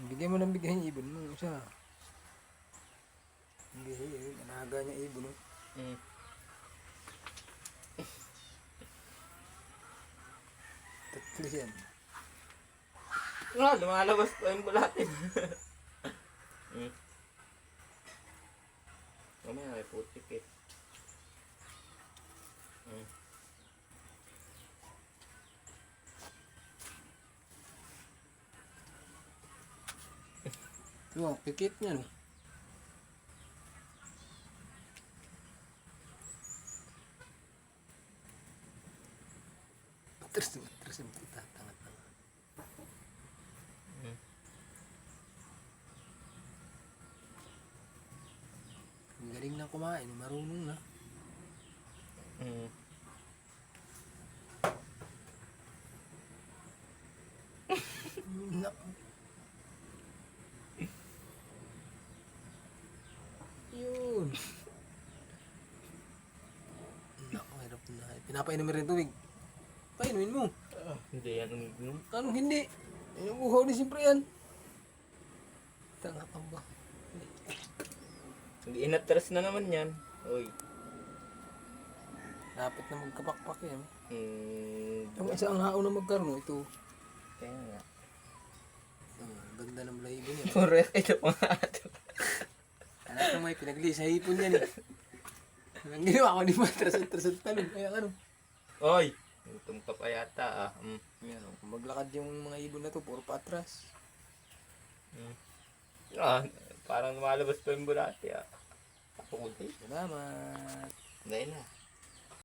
Bigyan mo ng bigyan yung ibon mo. Isa. Hindi, managa niya ibon. No? Tatlo yan. Lumalabas pa yung bulatin. Mamaya may putik eh. Ito, pikit niya no. Matras yung kita. Tanga-tanga. Ang galing na kumain. Marunong na. Naku. Yun. Naku, hirap na. Pinapainumin rin tubig. Painumin mo. Hindi yan umiinom. Anong hindi? Inuuhaw din siyempre yan. Tanga ka ba? Hindi inatras na naman yan. Uy. Lapit na magkapakpak yan. Hmm. Yung isa ang hao na magkaroon, ito. Kaya nga. Ganda ng balahibo niya. Puro ito pa nga ito. Anak na may pinagli sa hipon yan eh. Ang ginawa ko di matras-atras at talon. Kaya ano. Oy! Gutom ka pa yata ah. Yan o. Kung maglakad yung mga ibon na to, puro patras. Parang lumalabas pa yung bulati ah. Ako ko din. Salamat. Dahil na.